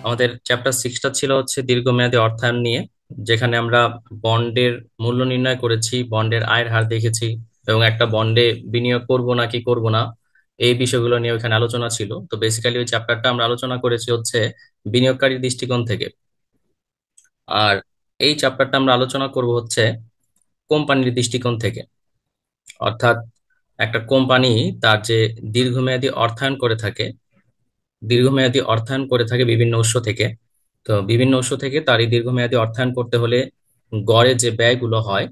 আমাদের চ্যাপ্টার 6টা ছিল হচ্ছে দীর্ঘমেয়াদী অর্থায়ন নিয়ে, যেখানে আমরা বন্ডের মূল্য নির্ণয় করেছি, বন্ডের আয়ের হার দেখেছি, এবং একটা বন্ডে বিনিয়োগ করব নাকি করব না এই বিষয়গুলো নিয়ে ওখানে আলোচনা ছিল। তো বেসিক্যালি ওই চ্যাপ্টারটা আমরা আলোচনা করেছি হচ্ছে বিনিয়োগকারীর দৃষ্টিকোণ থেকে। আর এই চ্যাপ্টারটা আমরা আলোচনা করব হচ্ছে কোম্পানির দৃষ্টিকোণ থেকে। অর্থাৎ একটা কোম্পানি তার যে দীর্ঘমেয়াদী অর্থায়ন করে থাকে, দীর্ঘমেয়াদী অর্থায়ন করে থাকে বিভিন্ন উৎস থেকে। তো বিভিন্ন উৎস থেকে তার এই দীর্ঘমেয়াদী অর্থায়ন করতে হলে গড়ে যে ব্যয়গুলো হয়,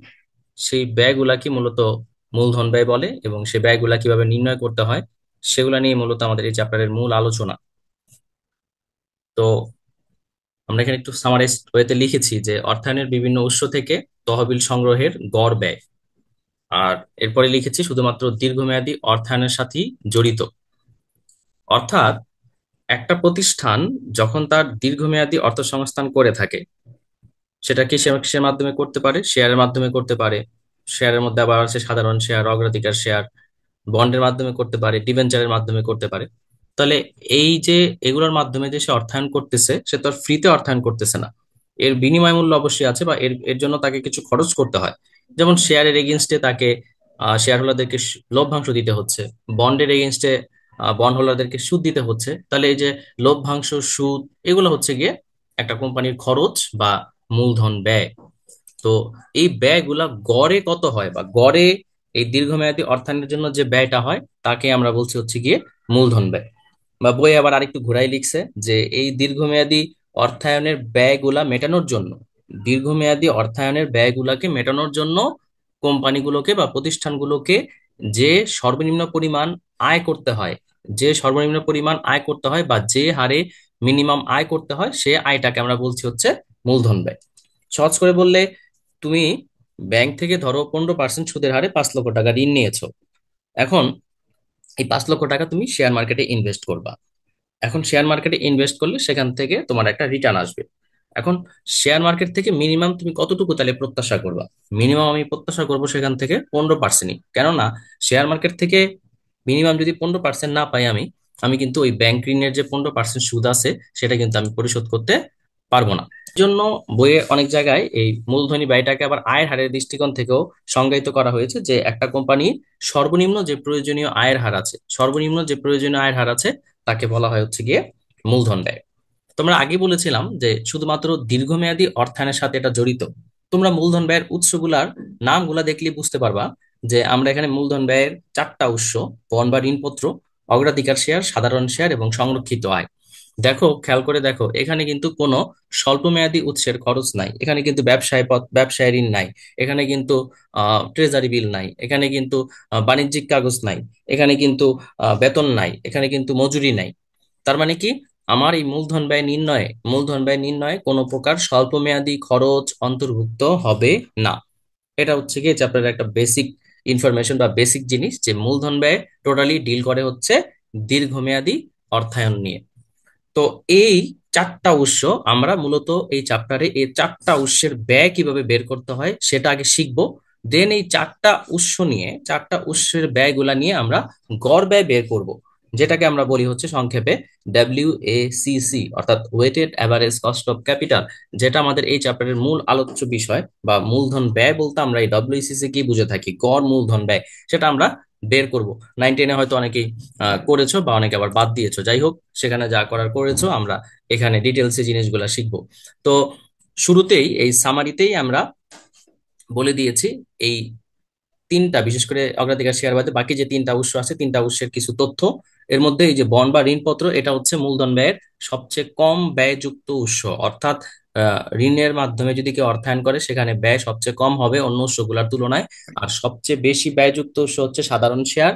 সেই ব্যয়গুলা কি মূলত মূলধন ব্যয় বলে, এবং সেই ব্যয়গুলা কিভাবে নির্ণয় করতে হয় সেগুলা নিয়ে মূলত আমাদের এই চ্যাপ্টারের মূল আলোচনা। তো আমরা এখানে একটু সামারাইজ ওয়েতে লিখেছি যে অর্থায়নের বিভিন্ন উৎস থেকে তহবিল সংগ্রহের গড় ব্যয়। আর এরপরে লিখেছি শুধুমাত্র দীর্ঘমেয়াদী অর্থায়নের সাথেই জড়িত। অর্থাৎ একটা প্রতিষ্ঠান যখন তার দীর্ঘমেয়াদী অর্থ সংস্থান করে থাকে, সেটা কি সে কিসের মাধ্যমে করতে পারে? শেয়ারের মাধ্যমে করতে পারে। শেয়ারের মধ্যে আবার আছে সাধারণ শেয়ার, অগ্রাধিকার শেয়ার। বন্ডের মাধ্যমে করতে পারে, ডিবেঞ্চারের মাধ্যমে করতে পারে। তাহলে এই যে এগুলোর মাধ্যমে যে সে অর্থায়ন করতেছে, সে তো আর ফ্রিতে অর্থায়ন করতেছে না। এর বিনিময় মূল্য অবশ্যই আছে, বা এর এর জন্য তাকে কিছু খরচ করতে হয়। যেমন শেয়ারের এগেনস্টে তাকে শেয়ার হোল্ডারদেরকে লভ্যাংশ দিতে হচ্ছে। বন্ডের এগেনস্টে বন্ড হোল্ডারদেরকে সুদ দিতে হচ্ছে। তাহলে এই যে লভ্যাংশ, সুদ, এগুলো হচ্ছে গিয়ে একটা কোম্পানির খরচ বা মূলধন ব্যয়। তো এই ব্যয়গুলা গড়ে কত হয়, বা গড়ে এই দীর্ঘমেয়াদী অর্থায়নের জন্য যে ব্যয়টা হয় তাকে আমরা বলছি হচ্ছে গিয়ে মূলধন ব্যয়। বা বই আবার আরেকটু ঘোরাই লিখছে যে এই দীর্ঘমেয়াদী অর্থায়নের ব্যয়গুলা মেটানোর জন্য, দীর্ঘমেয়াদী অর্থায়নের ব্যয়গুলাকে মেটানোর জন্য কোম্পানিগুলোকে বা প্রতিষ্ঠানগুলোকে যে সর্বনিম্ন পরিমাণ আয় করতে হয়, যে সর্বনিম্ন পরিমাণ আয় করতে হয় বা যে হারে মিনিমাম আয় করতে হয়, সে আয়টাকে আমরা বলছি হচ্ছে মূলধন ব্যয়। সহজ করে বললে, তুমি ব্যাংক থেকে ধরো 15% সুদের হারে 5 লক্ষ টাকা ঋণ নিয়েছো। এখন এই 5 লক্ষ টাকা তুমি শেয়ার মার্কেটে ইনভেস্ট করবা। এখন শেয়ার মার্কেটে ইনভেস্ট করলে সেখান থেকে তোমার একটা রিটার্ন আসবে। এখন শেয়ার মার্কেট থেকে মিনিমাম তুমি কতটুকু তাহলে প্রত্যাশা করবা? মিনিমাম আমি প্রত্যাশা করবো সেখান থেকে 15%। কেননা শেয়ার মার্কেট থেকে মিনিমাম যদি 15% না পাই আমি, আমি কিন্তু ওই ব্যাংক ঋণের যে 15% সুদ আছে সেটা কিন্তু আমি পরিশোধ করতে পারবো না। এই জন্য বইয়ে অনেক জায়গায় এই মূলধনী ব্যয়টাকে আবার আয়ের হারের দৃষ্টিকোণ থেকেও সংজ্ঞায়িত করা হয়েছে, যে একটা কোম্পানি সর্বনিম্ন যে প্রয়োজনীয় আয়ের হার আছে, সর্বনিম্ন যে প্রয়োজনীয় আয়ের হার আছে তাকে বলা হয় হচ্ছে গিয়ে মূলধন ব্যয়। তোমরা আগে বলেছিলাম যে শুধুমাত্র দীর্ঘমেয়াদী অর্থায়নের সাথে এটা জড়িত। তোমরা মূলধন ব্যয়ের উৎসগুলার নামগুলা দেখলে বুঝতে পারবা যে আমরা এখানে মূলধন ব্যয়ের 4টা উৎস: বন্ড বা ঋণপত্র, অগ্রাধিকার শেয়ার, সাধারণ শেয়ার এবং সংরক্ষিত আয়। দেখো, খেয়াল করে দেখো, এখানে কিন্তু কোনো স্বল্প মেয়াদী উৎসের খরচ নাই। এখানে কিন্তু ব্যবসায় ঋণ নাই। এখানে কিন্তু ট্রেজারি বিল নাই। এখানে কিন্তু বাণিজ্যিক কাগজ নাই। এখানে কিন্তু বেতন নাই। এখানে কিন্তু মজুরি নাই। তার মানে কি, আমার এই মূলধন ব্যয় নির্ণয়ে কোনো প্রকার স্বল্প মেয়াদী খরচ অন্তর্ভুক্ত হবে না। এটা হচ্ছে গিয়ে চ্যাপ্টারের একটা বেসিক ইনফরমেশন বা বেসিক জিনিস, যে মূলধন ব্যয় টোটালি ডিল করে হচ্ছে দীর্ঘমেয়াদী অর্থায়ন নিয়ে। তো এই 4টা উৎস আমরা মূলত এই চ্যাপ্টারে, এই 4টা উৎসের ব্যয় কিভাবে বের করতে হয় সেটা আগে শিখবো। দেন এই 4টা উৎস নিয়ে, 4টা উৎসের ব্যয়গুলা নিয়ে আমরা গড় ব্যয় বের করব, যেটাকে আমরা বলি হচ্ছে সংক্ষেপে WACC, অর্থাৎ weighted average cost of capital. যেটা আমাদের এই চ্যাপ্টারের মূল আলোচ্য বিষয়, বা মূলধন ব্যয় বলতে আমরা এই WACC কি বুঝে থাকি, গড় মূলধন ব্যয়, সেটা আমরা বের করব। 9-10-এ হয়তো অনেকেই করেছো, বা অনেকে আবার বাদ দিয়েছো। যাই হোক, সেখানে যা করার করেছো, আমরা এখানে ডিটেলসে জিনিসগুলা শিখবো। তো শুরুতেই এই সামারিতেই আমরা বলে দিয়েছি এই 3টা, বিশেষ করে অগ্রাধিকার শেয়ার বাদে বাকি যে 3টা উৎস আছে, 3টা উৎসের কিছু তথ্য। এর মধ্যে এই যে বন্ড বা ঋণপত্র, এটা হচ্ছে মূলধন ব্যয়ের সবচেয়ে কম ব্যয়যুক্ত উৎস। অর্থাৎ ঋণের মাধ্যমে যদি কেউ অর্থায়ন করে, সেখানে ব্যয় সবচেয়ে কম হবে অন্য উৎসগুলোর তুলনায়। আর সবচেয়ে বেশি ব্যয়যুক্ত উৎস হচ্ছে সাধারণ শেয়ার।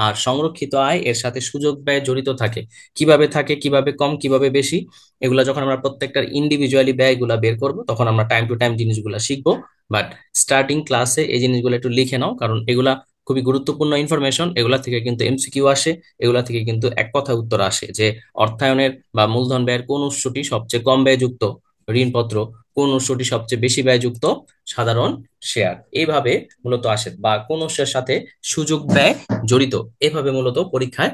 আর সংরক্ষিত আয়, এর সাথে সুযোগ ব্যয় জড়িত থাকে। কিভাবে থাকে, কিভাবে কম, কিভাবে বেশি, এগুলা যখন আমরা প্রত্যেকটার ইন্ডিভিজুয়ালি ব্যয়গুলা বের করব, তখন আমরা টাইম টু টাইম জিনিসগুলা শিখবো। বাট স্টার্টিং ক্লাসে এই জিনিসগুলো একটু লিখে নাও, কারণ এগুলা খুবই গুরুত্বপূর্ণ ইনফরমেশন। এগুলা থেকে কিন্তু MCQ আসে, এগুলা থেকে কিন্তু এক কথা উত্তর আসে, যে অর্থায়নের বা মূলধন ব্যয়ের কোন উৎসটি সবচেয়ে কম ব্যয়যুক্ত, ঋণপত্র; কোন উৎসটি সবচেয়ে বেশি ব্যয়যুক্ত, সাধারণ শেয়ার। এইভাবে মূলত আসে, বা কোন উৎসের সাথে সুযোগ ব্যয় জড়িত। এভাবে মূলত পরীক্ষায়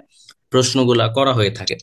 প্রশ্নগুলা করা হয়ে থাকে।